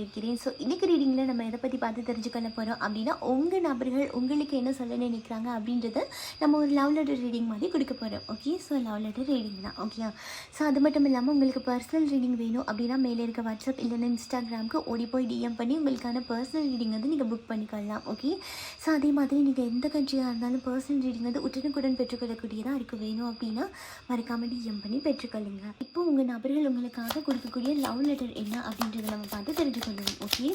இருக்கிறேன். ஸோ இன்றைக்கி ரீடிங்கில் நம்ம எதை பற்றி பார்த்து தெரிஞ்சுக்கொள்ள போகிறோம் அப்படின்னா, உங்கள் நபர்கள் உங்களுக்கு என்ன சொல்ல நினைக்கிறாங்க அப்படின்றத நம்ம ஒரு லவ் லெட்டர் ரீடிங் மாதிரி கொடுக்க போகிறோம். Okay, so love letter reading தான். ஓகே, ஸோ அது மட்டும் இல்லாமல் உங்களுக்கு பர்சனல் ரீடிங் வேணும் அப்படின்னா மேலே இருக்க வாட்ஸ்அப் இல்லைன்னா இன்ஸ்டாகிராமுக்கு ஓடி போய் டிஎம் பண்ணி உங்களுக்கான பர்சனல் ரீடிங் வந்து நீங்கள் புக் பண்ணிக்கலாம். ஓகே, ஸோ அதே மாதிரி நீங்கள் எந்த கண்ட்ரியாக இருந்தாலும் பர்சனல் ரீடிங் வந்து உடனுக்குடன் பெற்றுக்கொள்ளக்கூடியதாக இருக்க வேணும் அப்படின்னா மறக்காமல் டிஎம் பண்ணி பெற்றுக்கொள்ளுங்க. இப்போ உங்கள் நபர்கள் உங்களுக்காக கொடுக்கக்கூடிய லவ் லெட்டர் என்ன அப்படின்றத நம்ம பார்த்து தெரிஞ்சுக்கொள்ளணும். ஓகே,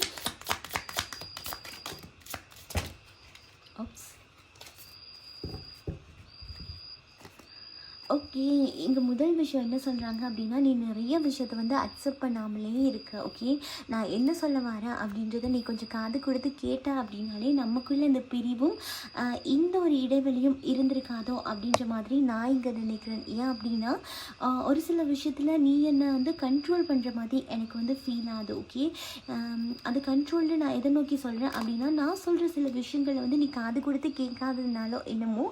ஓகே, இங்கே முதல் விஷயம் என்ன சொல்கிறாங்க அப்படின்னா, நீ நிறைய விஷயத்த வந்து அக்செப்ட் பண்ணாமலே இருக்க. ஓகே, நான் என்ன சொல்ல வரேன் அப்படின்றத நீ கொஞ்சம் காது கொடுத்து கேட்ட அப்படின்னாலே நமக்குள்ளே இந்த பிரிவும் இந்த ஒரு இடைவெளியும் இருந்திருக்காதோ அப்படின்ற மாதிரி நான் இங்கே நினைக்கிறேன். ஏன் அப்படின்னா, ஒரு சில விஷயத்தில் நீ என்னை வந்து கண்ட்ரோல் பண்ணுற மாதிரி எனக்கு வந்து ஃபீல் ஆகுது. ஓகே, அது கண்ட்ரோலில் நான் எதை நோக்கி சொல்கிறேன் அப்படின்னா, நான் சொல்கிற சில விஷயங்களை வந்து நீ காது கொடுத்து கேட்காததுனாலோ என்னமோ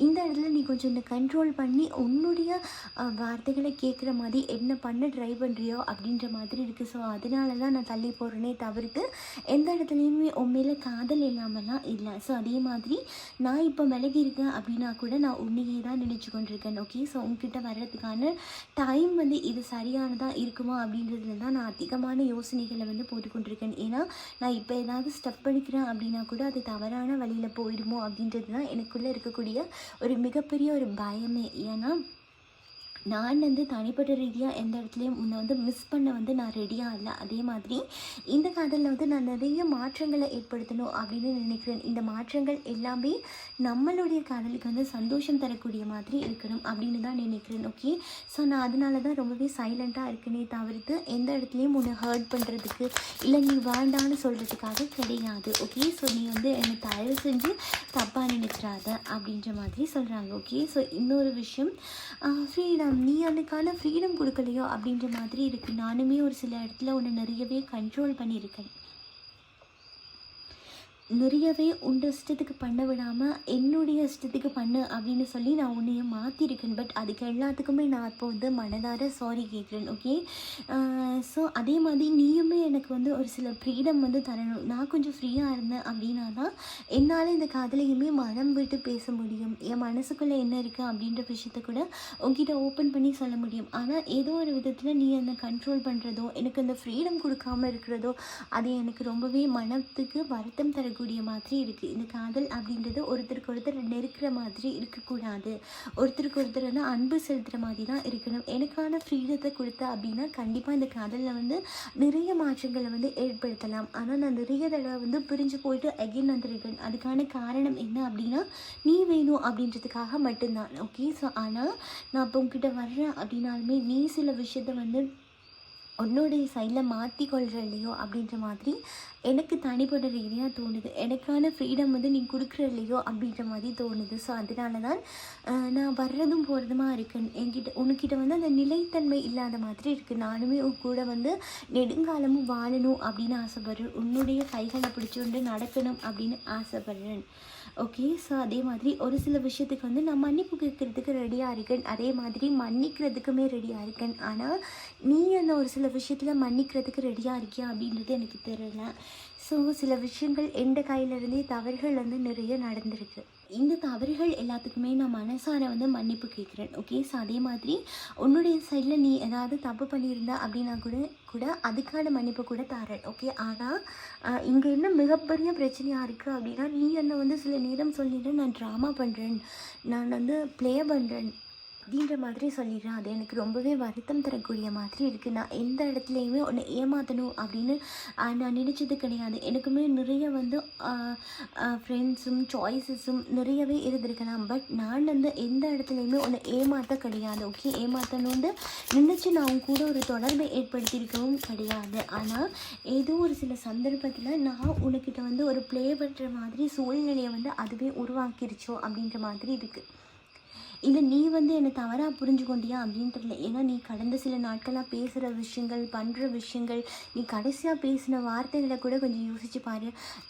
இந்த இடத்துல நீ கொஞ்சம் இந்த கண்ட்ரோல் பண்ணி உன்னுடைய வார்த்தைகளை கேட்குற மாதிரி என்ன பண்ண ட்ரை பண்ணுறியோ அப்படின்ற மாதிரி இருக்குது. ஸோ அதனால தான் நான் தள்ளி போடுறேனே தவிர்த்து எந்த இடத்துலையுமே உண்மையில காதல் இல்லாமலாம் இல்லை. ஸோ அதே மாதிரி நான் இப்போ விலகி இருக்கேன் அப்படின்னா கூட நான் உன்னையே தான் நினச்சி கொண்டிருக்கேன். ஓகே, ஸோ உங்ககிட்ட வர்றதுக்கான டைம் வந்து இது சரியானதாக இருக்குமா அப்படின்றதுல தான் நான் அதிகமான யோசனைகளை வந்து போட்டுக்கொண்டிருக்கேன். ஏன்னா நான் இப்போ ஏதாவது ஸ்டெப் பண்ணிக்கிறேன் அப்படின்னா கூட அது தவறான வழியில் போயிடுமோ அப்படின்றது தான் எனக்குள்ளே இருக்கக்கூடிய ஒரு மிகப்பெரிய ஒரு பயமே. ஏன்னா நான் வந்து தனிப்பட்ட ரீதியாக எந்த இடத்துலையும் உன்னை வந்து மிஸ் பண்ண வந்து நான் ரெடியாக இல்லை. அதே மாதிரி இந்த காதலில் வந்து நான் நிறைய மாற்றங்களை ஏற்படுத்தணும் அப்படின்னு நினைக்கிறேன். இந்த மாற்றங்கள் எல்லாமே நம்மளுடைய காதலுக்கு வந்து சந்தோஷம் தரக்கூடிய மாதிரி இருக்கணும் அப்படின்னு தான் நினைக்கிறேன். ஓகே, ஸோ நான் அதனால தான் ரொம்பவே சைலண்ட்டாக இருக்கேனே தவிர்த்து எந்த இடத்துலையும் உன்னை ஹர்ட் பண்ணுறதுக்கு இல்லை நீ வேண்டான்னு சொல்கிறதுக்காக கிடையாது. ஓகே, ஸோ நீ வந்து என்னை தயவு செஞ்சு தப்பாக நினைக்கிறாத அப்படின்ற மாதிரி சொல்கிறாங்க. ஓகே, ஸோ இன்னொரு விஷயம், ஃப்ரீடம், நீ அதுக்கான ஃப்ரீடம் கொடுக்கலையோ அப்படின்ற மாதிரி இருக்குது. நானுமே ஒரு சில இடத்துல உன்னை நிறையவே கண்ட்ரோல் பண்ணியிருக்கேன். நிறையவே உண்ட இஷ்டத்துக்கு பண்ண விடாமல் என்னுடைய இஷ்டத்துக்கு பண்ணு அப்படின்னு சொல்லி நான் உன்னைய மாற்றிருக்கேன். பட் அதுக்கு எல்லாத்துக்குமே நான் இப்போ வந்து மனதார சாரி கேட்குறேன். ஓகே, ஸோ அதே மாதிரி நீயுமே எனக்கு வந்து ஒரு சில ஃப்ரீடம் வந்து தரணும். நான் கொஞ்சம் ஃப்ரீயாக இருந்தேன் அப்படின்னா தான் என்னால் இந்த காதலையுமே மனம் விட்டு பேச முடியும். என் மனசுக்குள்ளே என்ன இருக்குது அப்படின்ற விஷயத்த கூட உங்ககிட்ட ஓப்பன் பண்ணி சொல்ல முடியும். ஆனால் ஏதோ ஒரு விதத்தில் நீ என்னை கண்ட்ரோல் பண்ணுறதோ எனக்கு அந்த ஃப்ரீடம் கொடுக்காமல் இருக்கிறதோ அது எனக்கு ரொம்பவே மனத்துக்கு வருத்தம் தர கூடிய மாதிரி இருக்குது. இந்த காதல் அப்படின்றது ஒருத்தருக்கு ஒருத்தர் நெருக்கிற மாதிரி இருக்கக்கூடாது. ஒருத்தருக்கு ஒருத்தர் வந்து அன்பு செலுத்துகிற மாதிரி தான் இருக்கணும். எனக்கான ஃப்ரீடத்தை கொடுத்த அப்படின்னா கண்டிப்பாக இந்த காதலில் வந்து நிறைய மாற்றங்களை வந்து ஏற்படுத்தலாம். ஆனால் நான் நிறைய தடவை வந்து பிரிஞ்சு போயிட்டு அகெயின் வந்துருக்கேன். அதுக்கான காரணம் என்ன அப்படின்னா நீ வேணும் அப்படின்றதுக்காக மட்டும்தான். ஓகே, ஸோ ஆனால் நான் இப்போ உங்ககிட்ட வர்றேன் அப்படின்னாலுமே நீ சில விஷயத்த வந்து உன்னுடைய சைடில் மாற்றிக்கொள்கிற இல்லையோ அப்படின்ற மாதிரி எனக்கு தனிப்பட்ட ரீதியாக தோணுது. எனக்கான ஃப்ரீடம் வந்து நீ கொடுக்குற இல்லையோ அப்படின்ற மாதிரி தோணுது. ஸோ அதனால தான் நான் வர்றதும் போகிறதுமா இருக்கேன். உனக்கிட்ட வந்து அந்த நிலைத்தன்மை இல்லாத மாதிரி இருக்குது. நானுமே உன் கூட வந்து நெடுங்காலமும் வாழணும் அப்படின்னு ஆசைப்படுறேன். உன்னுடைய கைகளை பிடிச்சி நடக்கணும் அப்படின்னு ஆசைப்படுறேன். ஓகே, ஸோ அதே மாதிரி ஒரு சில விஷயத்துக்கு வந்து நான் மன்னிப்பு கேட்குறதுக்கு ரெடியாக இருக்கேன். அதே மாதிரி மன்னிக்கிறதுக்குமே ரெடியாக இருக்கேன். ஆனால் நீ அந்த ஒரு சில விஷயத்தில் மன்னிக்கிறதுக்கு ரெடியாக இருக்கியா அப்படின்றது எனக்கு தெரியல. ஸோ சில விஷயங்கள் எந்த கையிலேருந்தே தவறுகள் வந்து நிறைய நடந்திருக்கு. இந்த தவறுகள் எல்லாத்துக்குமே நான் மனசார வந்து மன்னிப்பு கேட்குறேன். ஓகே, ஸோ அதே மாதிரி உன்னுடைய சைடில் நீ ஏதாவது தப்பு பண்ணியிருந்தா அப்படின்னா கூட அதுக்கான மன்னிப்பு கூட தரேன். ஓகே, ஆனால் இங்கே என்ன மிகப்பெரிய பிரச்சனையாக இருக்குது அப்படின்னா நீ என்னை வந்து சில நேரம் சொல்லிட்டு நான் ட்ராமா பண்ணுறேன், நான் வந்து ப்ளே பண்ணுறேன் அப்படின்ற மாதிரி சொல்லிடுறேன். அது எனக்கு ரொம்பவே வருத்தம் தரக்கூடிய மாதிரி இருக்குது. நான் எந்த இடத்துலையுமே உன்னை ஏமாற்றணும் அப்படின்னு நான் நினச்சது கிடையாது. எனக்குமே நிறைய வந்து ஃப்ரெண்ட்ஸும் சாய்ஸஸும் நிறையவே இருந்திருக்கலாம். பட் நான் வந்து எந்த இடத்துலையுமே உன்னை ஏமாற்ற கிடையாது. ஓகே, ஏமாற்றணுன்னு நினச்சி நான் உன் கூட ஒரு தொடர்பை ஏற்படுத்தியிருக்கவும் கிடையாது. ஆனால் ஏதோ ஒரு சில சந்தர்ப்பத்தில் நான் உனக்கிட்ட வந்து ஒரு ப்ளே பண்ணுற மாதிரி சூழ்நிலையை வந்து அதுவே உருவாக்கிருச்சோ அப்படின்ற மாதிரி இருக்குது. இல்லை நீ வந்து என்னை தவறாக புரிஞ்சு கொண்டியா அப்படின்னு தெரியல. ஏன்னா நீ கடந்த சில நாட்களாக பேசுகிற விஷயங்கள், பண்ணுற விஷயங்கள், நீ கடைசியாக பேசின வார்த்தைகளை கூட கொஞ்சம் யோசிச்சு பாரு.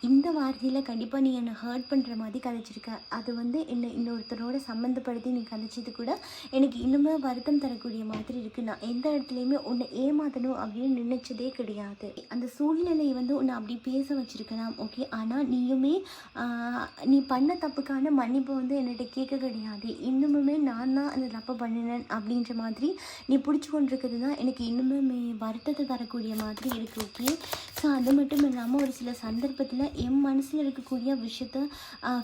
இந்த வார்த்தையில் கண்டிப்பாக நீ என்னை ஹர்ட் பண்ணுற மாதிரி கதைச்சிருக்க. அது வந்து என்னை இன்னொருத்தரோட சம்மந்தப்படுத்தி நீ கதைச்சது கூட எனக்கு இன்னுமே வருத்தம் தரக்கூடிய மாதிரி இருக்குது. நான் எந்த இடத்துலையுமே உன்னை ஏமாற்றணும் அப்படின்னு நினைச்சதே கிடையாது. அந்த சூழ்நிலையை வந்து உன்னை அப்படி பேச வச்சிருக்கலாம், ஓகே. ஆனால் நீயுமே நீ பண்ண தப்புக்கான மன்னிப்பு வந்து என்கிட்ட கேட்க கிடையாது. இன்னுமுமே நான் தான் அந்த தப்பை பண்ணினேன் அப்படின்ற மாதிரி நீ பிடிச்சி கொண்டிருக்கிறது தான் எனக்கு இன்னுமே வருத்தத்தை தரக்கூடிய மாதிரி இருக்குது, ஓகே. ஸோ அது மட்டும் இல்லாமல் ஒரு சில சந்தர்ப்பத்தில் என் மனசில் இருக்கக்கூடிய விஷயத்த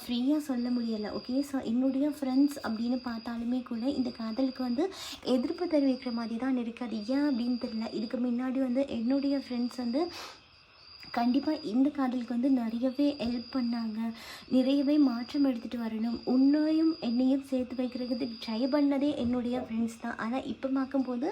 ஃப்ரீயாக சொல்ல முடியலை, ஓகே. ஸோ என்னுடைய ஃப்ரெண்ட்ஸ் அப்படின்னு பார்த்தாலுமே கூட இந்த காதலுக்கு வந்து எதிர்ப்பு தெரிவிக்கிற மாதிரி தான் இருக்குது. அது ஏன் அப்படின்னு தெரியல. இதுக்கு முன்னாடி வந்து என்னுடைய ஃப்ரெண்ட்ஸ் வந்து கண்டிப்பாக இந்த காதலுக்கு வந்து நிறையவே ஹெல்ப் பண்ணாங்க. நிறையவே மாற்றம் எடுத்துகிட்டு வரணும், உன்னையும் என்னையும் சேர்த்து வைக்கிறதுக்கு ட்ரை பண்ணதே என்னுடைய ஃப்ரெண்ட்ஸ் தான். ஆனால் இப்போ பார்க்கும்போது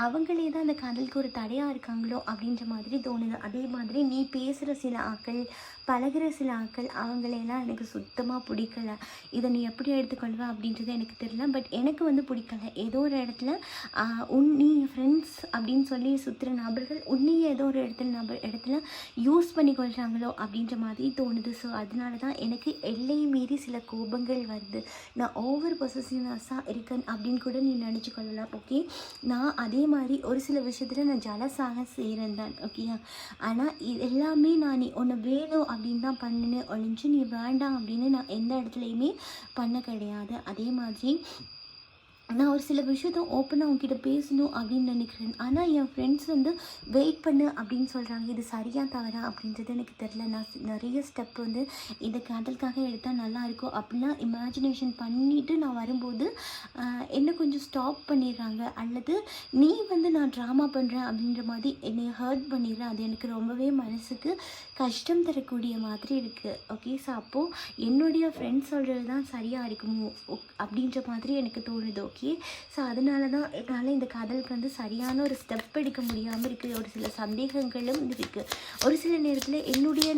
அவங்களே தான் அந்த காதலுக்கு ஒரு தடையாக இருக்காங்களோ அப்படின்ற மாதிரி தோணுது. அதே மாதிரி நீ பேசுகிற சில ஆட்கள், பழகிற சில ஆட்கள், அவங்களையெல்லாம் எனக்கு சுத்தமாக பிடிக்கலை. இதை நீ எப்படி எடுத்துக்கொள்வ அப்படின்றது எனக்கு தெரியல. பட் எனக்கு வந்து பிடிக்கலை. ஏதோ ஒரு இடத்துல நீ ஃப்ரெண்ட்ஸ் அப்படின்னு சொல்லி சுற்றுற நபர்கள் உன்னையே ஏதோ ஒரு இடத்துல யூஸ் பண்ணி கொள்கிறாங்களோ அப்படின்ற மாதிரி தோணுது. ஸோ அதனால தான் எனக்கு எல்லை மீறி சில கோபங்கள் வருது. நான் ஓவர் பொசசிவ்னஸாக இருக்கேன் அப்படின்னு கூட நீ நினச்சி கொள்ளலாம், ஓகே. நான் அதே மாதிரி ஒரு சில விஷயத்தில் நான் ஜலசாக செய்கிறேன் தான், ஓகே. ஆனால் இது எல்லாமே நான் நீ உன்னை வேணும் அப்படின்னு தான் பண்ணினேன் ஒழிஞ்சு நீ வேண்டாம் அப்படின்னு நான் எந்த இடத்துலையுமே பண்ண கிடையாது. அதே மாதிரி நான் ஒரு சில விஷயத்த ஓப்பனாக உங்ககிட்ட பேசணும் அப்படின்னு நினைக்கிறேன். ஆனால் என் ஃப்ரெண்ட்ஸ் வந்து வெயிட் பண்ணு அப்படின்னு சொல்கிறாங்க. இது சரியாக தவறா அப்படின்றது எனக்கு தெரில. நான் நிறைய ஸ்டெப் வந்து இந்த காதலுக்காக எடுத்தால் நல்லாயிருக்கும் அப்படிலாம் இமேஜினேஷன் பண்ணிவிட்டு நான் வரும்போது என்னை கொஞ்சம் ஸ்டாப் பண்ணிடுறாங்க. அல்லது நீ வந்து நான் ட்ராமா பண்ணுறேன் அப்படின்ற மாதிரி என்னை ஹர்ட் பண்ணிடுறேன். அது எனக்கு ரொம்பவே மனசுக்கு கஷ்டம் தரக்கூடிய மாதிரி இருக்குது, ஓகே. ஸோ அப்போது என்னுடைய ஃப்ரெண்ட்ஸ் சொல்கிறது தான் சரியாக இருக்குமோ அப்படின்ற மாதிரி எனக்கு தோணுது, ஓகே. ஸோ அதனால தான் என்னால் இந்த காதலுக்கு வந்து சரியான ஒரு ஸ்டெப் எடுக்க முடியாமல் இருக்குது. ஒரு சில சந்தேகங்களும் இருக்குது. ஒரு சில நேரத்தில் என்னுடைய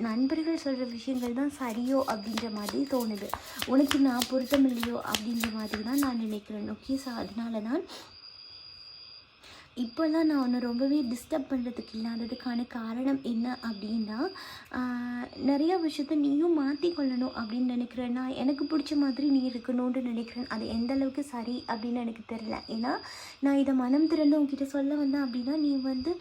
நண்பர்கள் சொல்கிற விஷயங்கள் தான் சரியோ அப்படின்ற மாதிரி தோணுது. உனக்கு நான் பொருத்தம் இல்லையோ அப்படின்ற மாதிரி தான் நான் நினைக்கிறேன், ஓகே. ஸோ அதனால தான் இப்போல்லாம் நான் ஒன்று ரொம்பவே டிஸ்டர்ப் பண்ணுறதுக்கு இல்லாததுக்கான காரணம் என்ன அப்படின்னா, நிறைய விஷயத்த நீயும் மாற்றிக்கொள்ளணும் அப்படின்னு நினைக்கிறேன். நான் எனக்கு பிடிச்ச மாதிரி நீ இருக்கணும்னு நினைக்கிறேன். அது எந்த அளவுக்கு சரி அப்படின்னு எனக்கு தெரில. ஏன்னா நான் இதை மனம் திறந்து உங்ககிட்ட சொல்ல வந்தேன் அப்படின்னா நீ வந்து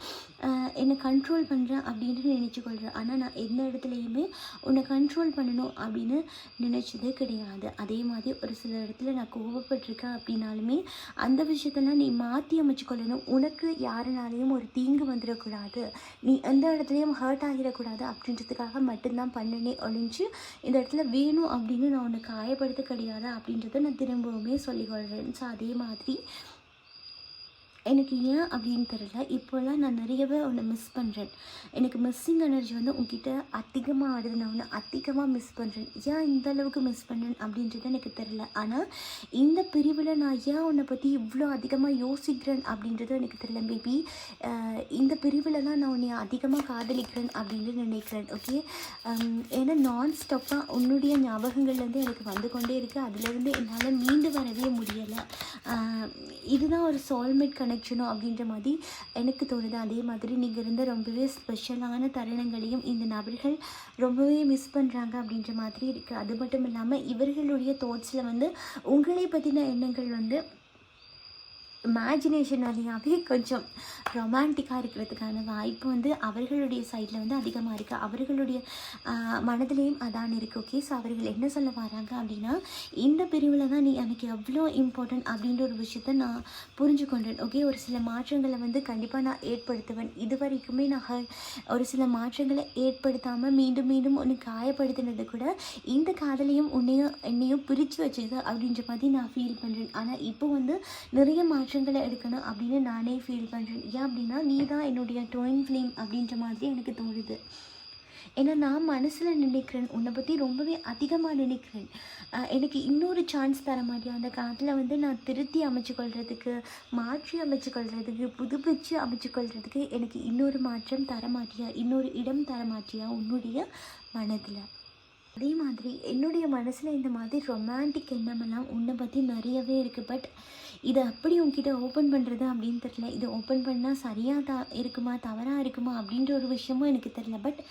என்னை கண்ட்ரோல் பண்ணுறேன் அப்படின்னு நினச்சிக்கொள்கிறேன். ஆனால் நான் எந்த இடத்துலையுமே உன்னை கண்ட்ரோல் பண்ணணும் அப்படின்னு நினச்சதே கிடையாது. அதே மாதிரி ஒரு சில இடத்துல நான் கோபப்பட்டிருக்கேன் அப்படின்னாலுமே அந்த விஷயத்தெல்லாம் நீ மாற்றி அமைச்சுக்கொள்ளணும். உனக்கு யாருனாலையும் ஒரு தீங்கு வந்துடக்கூடாது, நீ எந்த இடத்துலையும் ஹர்ட் ஆகிடக்கூடாது அப்படின்றதுக்காக மட்டும்தான் பண்ணினே ஒழிஞ்சு இந்த இடத்துல வேணும் அப்படின்னு நான் உன்னை காயப்படுத்த கிடையாது அப்படின்றத நான் திரும்பவுமே சொல்லிக்கொள்கிறேன். ஸோ அதே மாதிரி எனக்கு ஏன் அப்படின்னு தெரியல, இப்போல்லாம் நான் நிறையவே உன்னை மிஸ் பண்ணுறேன். எனக்கு மிஸ்ஸிங் எனர்ஜி வந்து உங்ககிட்ட அதிகமாக ஆடுது. நான் உன்னை அதிகமாக மிஸ் பண்ணுறேன். ஏன் இந்த அளவுக்கு மிஸ் பண்ணேன் அப்படின்றது எனக்கு தெரில. ஆனால் இந்த பிரிவில் நான் ஏன் உன்னை பற்றி இவ்வளோ அதிகமாக யோசிக்கிறேன் அப்படின்றது எனக்கு தெரியல. மேபி இந்த பிரிவில் தான் நான் உன்னை அதிகமாக காதலிக்கிறேன் அப்படின்னு நினைக்கிறேன், ஓகே. ஏன்னா நான் ஸ்டாப்பாக உன்னுடைய ஞாபகங்கள்லேருந்து எனக்கு வந்து கொண்டே இருக்குது. அதுலேருந்து என்னால் மீண்டு வரவே முடியலை. இதுதான் ஒரு சோல்மேட் கனெக்ஷனோ அப்படின்ற மாதிரி எனக்கு தோணுது. அதே மாதிரி நீங்கள் இருந்த ரொம்பவே ஸ்பெஷலான தருணங்களையும் இந்த நபர்கள் ரொம்பவே மிஸ் பண்ணுறாங்க அப்படின்ற மாதிரி இருக்குது. அது மட்டும் இல்லாமல் இவர்களுடைய தாட்ஸில் வந்து உங்களை பற்றின எண்ணங்கள் வந்து இமேஜினேஷன் வழியாகவே கொஞ்சம் ரொமான்டிக்காக இருக்கிறதுக்கான வாய்ப்பு வந்து அவர்களுடைய சைடில் வந்து அதிகமாக இருக்குது. அவர்களுடைய மனதிலையும் அதான் இருக்குது, ஓகே. ஸோ அவர்கள் என்ன சொல்ல வராங்க அப்படின்னா, இந்த பிரிவில் தான் நீ எனக்கு எவ்வளோ இம்பார்ட்டன்ட் அப்படின்ற ஒரு விஷயத்த நான் புரிஞ்சு கொண்டேன், ஓகே. ஒரு சில மாற்றங்களை வந்து கண்டிப்பாக நான் ஏற்படுத்துவேன். இது வரைக்குமே நான் ஒரு சில மாற்றங்களை ஏற்படுத்தாமல் மீண்டும் மீண்டும் ஒன்று காயப்படுத்தினது கூட இந்த காதலையும் என்னையும் பிரித்து வச்சுது அப்படின்ற மாதிரி நான் ஃபீல் பண்ணுறேன். ஆனால் இப்போ வந்து நிறைய மாற்றங்களை எடுக்கணும் அப்படின்னு நானே ஃபீல் பண்ணுறேன். ஏன் அப்படின்னா நீ தான் என்னுடைய ட்வின் ஃப்ளேம் அப்படின்ற மாதிரி எனக்கு தோணுது. ஏன்னா நான் மனசில் நினைக்கிறேன், உன்னை பற்றி ரொம்பவே அதிகமாக நினைக்கிறேன். எனக்கு இன்னொரு சான்ஸ் தர மாட்டியா? அந்த காதில் வந்து நான் திருத்தி அமைச்சுக்கொள்கிறதுக்கு, மாற்றி அமைச்சுக்கொள்கிறதுக்கு, புதுப்பிச்சு அமைச்சுக்கொள்கிறதுக்கு எனக்கு இன்னொரு மாற்றம் தர மாட்டியா? இன்னொரு இடம் தர மாட்டியா உன்னுடைய மனதில்? அதே மாதிரி என்னுடைய மனசில் இந்த மாதிரி ரொமான்டிக் எண்ணமெல்லாம் உன்னை பற்றி நிறையவே இருக்குது. பட் இதை அப்படி உன்கிட்ட ஓப்பன் பண்ணுறது அப்படின்னு தெரில. இதை ஓப்பன் பண்ணால் சரியாக இருக்குமா தவறாக இருக்குமா அப்படின்ற ஒரு விஷயமும் எனக்கு தெரில. பட்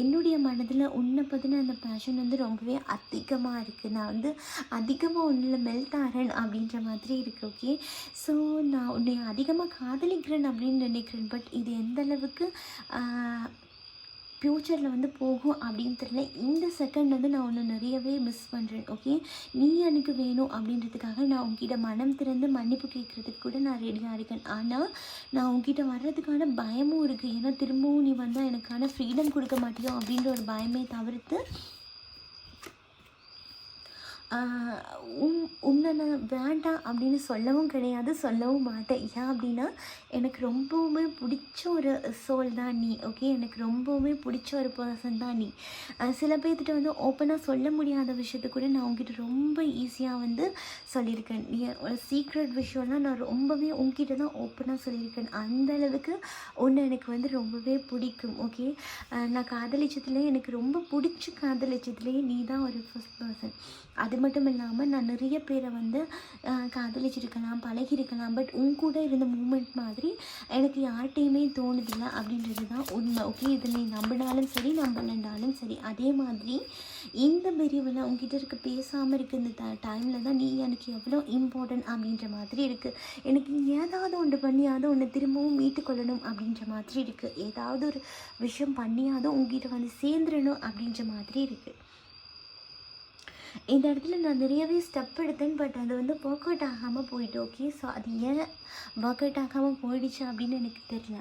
என்னுடைய மனதில் உன்னை பற்றின அந்த பேஷன் வந்து ரொம்பவே அதிகமாக இருக்குது. நான் வந்து அதிகமாக ஒன்றில் மெல்ட் ஆகிறேன் அப்படின்ற மாதிரி இருக்குது. ஓகே, ஸோ நான் உன்னை அதிகமாக காதலிக்கிறேன் அப்படின்னு நினைக்கிறேன். பட் இது எந்த அளவுக்கு ஃப்யூச்சரில் வந்து போகும் அப்படின்னு தெரியல. இந்த செகண்ட் வந்து நான் ஒன்று நிறையவே மிஸ் பண்ணுறேன். ஓகே, நீ எனக்கு வேணும் அப்படின்றதுக்காக நான் உங்ககிட்ட மனம் திறந்து மன்னிப்பு கேட்குறதுக்கு கூட நான் ரெடியாக இருக்கேன். ஆனால் நான் உங்ககிட்ட வர்றதுக்கான பயமும் இருக்குது. ஏன்னா திரும்பவும் நீ வந்தால் எனக்கான ஃப்ரீடம் கொடுக்க மாட்டியோ அப்படின்ற ஒரு பயமே தவிர்த்து உன்னை நான் வேண்டாம் அப்படின்னு சொல்லவும் கிடையாது, சொல்லவும் மாட்டேன். ஏன் அப்படின்னா எனக்கு ரொம்பவுமே பிடிச்ச ஒரு சோல் தான் நீ. ஓகே, எனக்கு ரொம்பவுமே பிடிச்ச ஒரு பர்சன் தான் நீ. சில பேர்த்திட்ட வந்து ஓப்பனாக சொல்ல முடியாத விஷயத்த கூட நான் உங்ககிட்ட ரொம்ப ஈஸியாக வந்து சொல்லியிருக்கேன். ஒரு சீக்ரெட் விஷயம்லாம் நான் ரொம்பவே உங்ககிட்ட தான் ஓப்பனாக சொல்லியிருக்கேன். அந்தளவுக்கு ஒன்று எனக்கு வந்து ரொம்பவே பிடிக்கும். ஓகே, நான் காதலிச்சதுலேயே எனக்கு ரொம்ப பிடிச்ச காதலிச்சதுலேயே நீ தான் ஒரு ஃபர்ஸ்ட் பர்சன். அது மட்டும் இல்லாமல் நான் நிறைய பேரை வந்து காதலிச்சிருக்கலாம், பழகிருக்கலாம். பட் உன் கூட இருந்த மூமெண்ட் மாதிரி எனக்கு யார்கிட்டையுமே தோணுதில்லை அப்படின்றது தான் உண்மை. ஓகே, இதை நீ நம்பினாலும் சரி நம்பலண்டாலும் சரி. அதே மாதிரி இந்த பெரியவளை உங்ககிட்ட இருக்க பேசாமல் இருக்க இந்த டைமில் தான் நீ எனக்கு எவ்வளோ இம்பார்ட்டன்ட் அப்படின்ற மாதிரி இருக்குது. எனக்கு ஏதாவது ஒன்று பண்ணியாவது ஒன்று திரும்பவும் மீட்டுக்கொள்ளணும் அப்படின்ற மாதிரி இருக்குது. ஏதாவது ஒரு விஷயம் பண்ணியாவது உங்ககிட்ட வந்து சேர்ந்துடணும் அப்படின்ற மாதிரி இருக்குது. இந்த இடத்துல நான் நிறையவே ஸ்டெப் எடுத்தேன். பட் அது வந்து ஒர்க் அவுட் ஆகாமல் போயிட்டு. ஓகே, ஸோ அது ஏன் ஒர்க் அவுட் ஆகாமல் போயிடுச்சு அப்படின்னு எனக்கு தெரியல.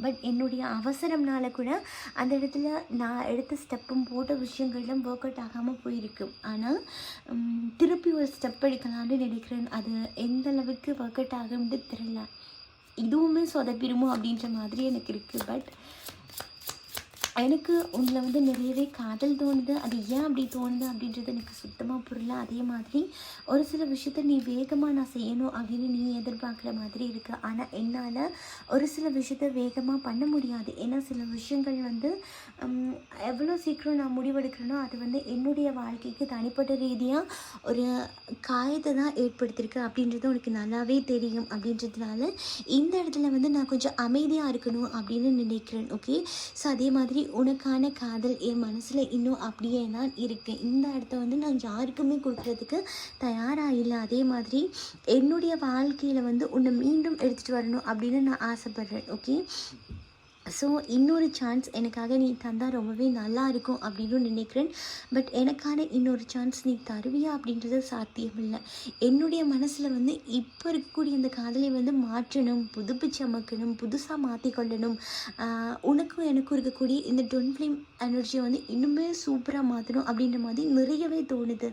பட் என்னுடைய அவசரம்னால கூட அந்த இடத்துல நான் எடுத்த ஸ்டெப்பும் போட்ட விஷயங்கள்லாம் ஒர்க் அவுட் ஆகாமல் போயிருக்கு. ஆனால் திருப்பி ஒரு ஸ்டெப் எடுக்கலான்னு நினைக்கிறேன். அது எந்த அளவுக்கு ஒர்க் அவுட் ஆகும்னு தெரியல. இதுவுமே சொதப்பிடுமோ அப்படின்ற மாதிரி எனக்கு இருக்குது. பட் எனக்கு உன்னில் வந்து நிறையவே காதல் தோணுது. அது ஏன் அப்படி தோணுது அப்படின்றது எனக்கு சுத்தமாக புரியல. அதே மாதிரி ஒரு சில விஷயத்த நீ வேகமாக நான் செய்யணும் அப்படின்னு நீ எதிர்பார்க்குற மாதிரி இருக்குது. ஆனால் என்னால் ஒரு சில விஷயத்த வேகமாக பண்ண முடியாது. ஏன்னா சில விஷயங்கள் வந்து எவ்வளோ சீக்கிரம் நான் முடிவெடுக்கிறேனோ அது வந்து என்னுடைய வாழ்க்கைக்கு தனிப்பட்ட ரீதியாக ஒரு காயத்தை தான் ஏற்படுத்தியிருக்கு அப்படின்றது உனக்கு நல்லாவே தெரியும். அப்படின்றதுனால இந்த இடத்துல வந்து நான் கொஞ்சம் அமைதியாக இருக்கணும் அப்படின்னு நினைக்கிறேன். ஓகே, ஸோ அதே மாதிரி உனக்கான காதல் என் மனசில் இன்னும் அப்படியே தான் இருக்கேன். இந்த இடத்த வந்து நான் யாருக்குமே கொடுக்குறதுக்கு தயாராக இல்லை. அதே மாதிரி என்னுடைய வாழ்க்கையில் வந்து உன்னை மீண்டும் எடுத்துகிட்டு வரணும் அப்படின்னு நான் ஆசைப்பட்றேன். ஓகே, ஸோ இன்னொரு சான்ஸ் எனக்காக நீ தந்தால் ரொம்பவே நல்லா இருக்கும் அப்படின்னு நினைக்கிறேன். பட் எனக்கான இன்னொரு சான்ஸ் நீ தருவியா அப்படின்றது சாத்தியம் இல்லை. என்னுடைய மனசில் வந்து இப்போ இருக்கக்கூடிய இந்த காதலை வந்து மாற்றணும், புதுப்பிச்சு அமைக்கணும், புதுசாக மாற்றிக்கொள்ளணும். உனக்கும் எனக்கும் இருக்கக்கூடிய இந்த ட்வின் ஃப்ளேம் எனர்ஜியை வந்து இன்னுமே சூப்பராக மாற்றணும் அப்படின்ற மாதிரி நிறையவே தோணுது.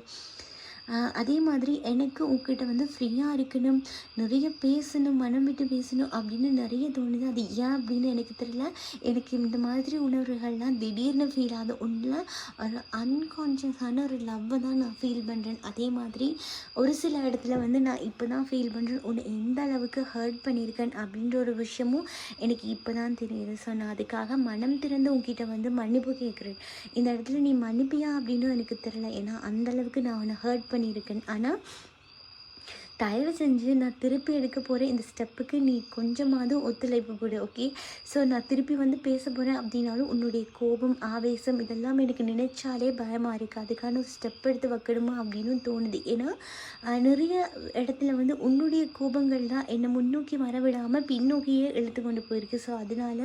அதே மாதிரி எனக்கு உங்ககிட்ட வந்து ஃப்ரீயாக இருக்கணும், நிறைய பேசணும், மனம் விட்டு பேசணும் அப்படின்னு நிறைய தோணுது. அது ஏன் அப்படின்னு எனக்கு தெரியல. எனக்கு இந்த மாதிரி உணர்வுகள்லாம் திடீர்னு ஃபீல் ஆகுது. ஒன்றில் ஒரு அன்கான்ஷியஸான ஒரு லவ்வை தான் நான் ஃபீல் பண்ணுறேன். அதே மாதிரி ஒரு சில இடத்துல வந்து நான் இப்போ தான் ஃபீல் பண்ணுறேன் உன்னை எந்த அளவுக்கு ஹர்ட் பண்ணியிருக்கேன் அப்படின்ற ஒரு விஷயமும் எனக்கு இப்போ தான் தெரியுது. ஸோ நான் அதுக்காக மனம் திறந்து உங்ககிட்ட வந்து மன்னிப்பு கேட்குறேன். இந்த இடத்துல நீ மன்னிப்பியா அப்படின்னு எனக்கு தெரியல. ஏன்னா அந்தளவுக்கு நான் உன்னை ஹர்ட் பண்ணியிருக்கேன். ஆனால் தயவு செஞ்சு நான் திருப்பி எடுக்க போகிற இந்த ஸ்டெப்புக்கு நீ கொஞ்சமாவது ஒத்துழைப்பு கொடு. ஓகே, ஸோ நான் திருப்பி வந்து பேச போகிறேன் அப்படின்னாலும் உன்னுடைய கோபம், ஆவேசம் இதெல்லாம் எனக்கு நினைச்சாலே பயமாக இருக்குது. அதுக்கான ஒரு ஸ்டெப் எடுத்து வைக்கணுமா அப்படின்னு தோணுது. ஏன்னா நிறைய இடத்துல வந்து உன்னுடைய கோபங்கள் தான் என்னை முன்னோக்கி வரவிடாமல் பின்னோக்கியே இழுத்து கொண்டு போயிருக்கு. ஸோ அதனால்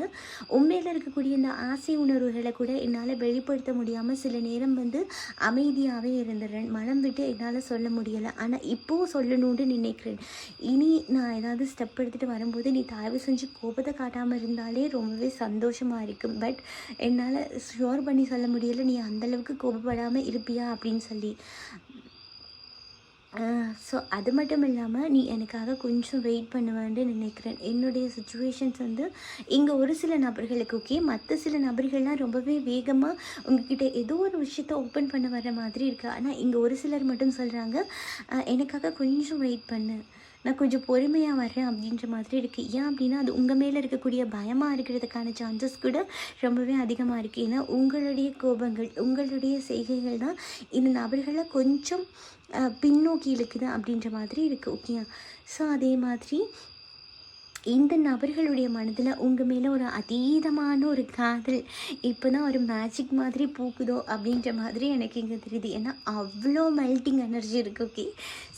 உண்மையில் இருக்கக்கூடிய இந்த ஆசை உணர்வுகளை கூட என்னால் வெளிப்படுத்த முடியாமல் சில நேரம் வந்து அமைதியாகவே இருந்துடுறேன். மனம் விட்டு என்னால் சொல்ல முடியலை. ஆனால் இப்போது சொல்லணும்னு நினைக்கிறேன். இனி நான் ஏதாவது ஸ்டெப் எடுத்துகிட்டு வரும்போது நீ தயவு செஞ்சு கோபத்தை காட்டாமல் இருந்தாலே ரொம்பவே சந்தோஷமாக இருக்கும். பட் என்னால் ஷுவர் பண்ணி சொல்ல முடியலை நீ அந்தளவுக்கு கோபப்படாமல் இருப்பியா அப்படின்னு சொல்லி. ஸோ அது மட்டும் இல்லாமல் நீ எனக்காக கொஞ்சம் வெயிட் பண்ணுவேன்னு நினைக்கிறேன். என்னுடைய சுச்சுவேஷன்ஸ் வந்து இங்கே ஒரு சில நபர்களுக்கு ஓகே, மற்ற சில நபர்கள்லாம் ரொம்பவே வேகமாக உங்ககிட்ட ஏதோ ஒரு விஷயத்த ஓப்பன் பண்ண வர மாதிரி இருக்குது. ஆனால் இங்கே ஒரு சிலர் மட்டும் சொல்கிறாங்க எனக்காக கொஞ்சம் வெயிட் பண்ணு, நான் கொஞ்சம் பொறுமையாக வரேன் அப்படின்ற மாதிரி இருக்குது. ஏன் அப்படின்னா அது உங்கள் மேலே இருக்கக்கூடிய பயமாக இருக்கிறதுக்கான சான்சஸ் கூட ரொம்பவே அதிகமாக இருக்குது. ஏன்னா உங்களுடைய கோபங்கள், உங்களுடைய செய்கைகள் தான் இந்த நபர்களை கொஞ்சம் பின்னோக்கி இழுக்குது அப்படின்ற மாதிரி இருக்குது. ஓகேயா? ஸோ அதே மாதிரி இந்த நபர்களுடைய மனதில் உங்கள் மேலே ஒரு அதீதமான ஒரு காதல் இப்போ தான் ஒரு மேஜிக் மாதிரி பூக்குதோ அப்படின்ற மாதிரி எனக்கு இங்கே தெரியுது. ஏன்னா அவ்வளோ மெல்ட்டிங் எனர்ஜி இருக்குது. ஓகே,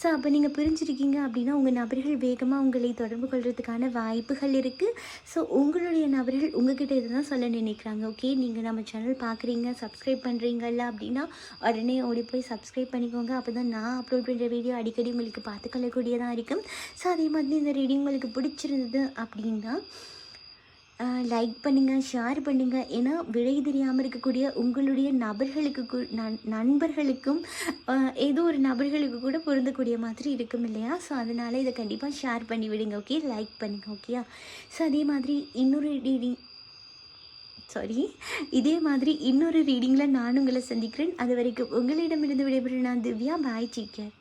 ஸோ அப்போ நீங்கள் பிரிஞ்சிருக்கீங்க அப்படின்னா உங்கள் நபர்கள் வேகமாக உங்களை தொடர்பு கொள்கிறதுக்கான வாய்ப்புகள் இருக்குது. ஸோ உங்களுடைய நபர்கள் உங்ககிட்ட இதை தான் சொல்ல நினைக்கிறாங்க. ஓகே, நீங்கள் நம்ம சேனல் பார்க்குறீங்க, சப்ஸ்கிரைப் பண்ணுறீங்கல்ல அப்படின்னா உடனே ஓடி போய் சப்ஸ்கிரைப் பண்ணிக்கோங்க. அப்போ தான் நான் அப்லோட் பண்ணுற வீடியோ அடிக்கடி உங்களுக்கு பார்த்துக்கொள்ளக்கூடியதாக இருக்கும். ஸோ அதே மாதிரி இந்த ரீடிங் உங்களுக்கு பிடிச்சிருந்தது அப்படின்னா லைக் பண்ணுங்கள், ஷேர் பண்ணுங்கள். ஏன்னா விடை தெரியாமல் இருக்கக்கூடிய உங்களுடைய நபர்களுக்கு நண்பர்களுக்கும் ஏதோ ஒரு நபர்களுக்கு கூட பொருந்தக்கூடிய மாதிரி இருக்கும் இல்லையா? ஸோ அதனால் இதை கண்டிப்பாக ஷேர் பண்ணி விடுங்க. ஓகே, லைக் பண்ணுங்கள். ஓகேயா? ஸோ அதே மாதிரி இதே மாதிரி இன்னொரு ரீடிங்கில் நான் உங்களை சந்திக்கிறேன். அது வரைக்கும் உங்களிடமிருந்து விடைபெற நான் திவ்யா. பாய், டேக் கேர்.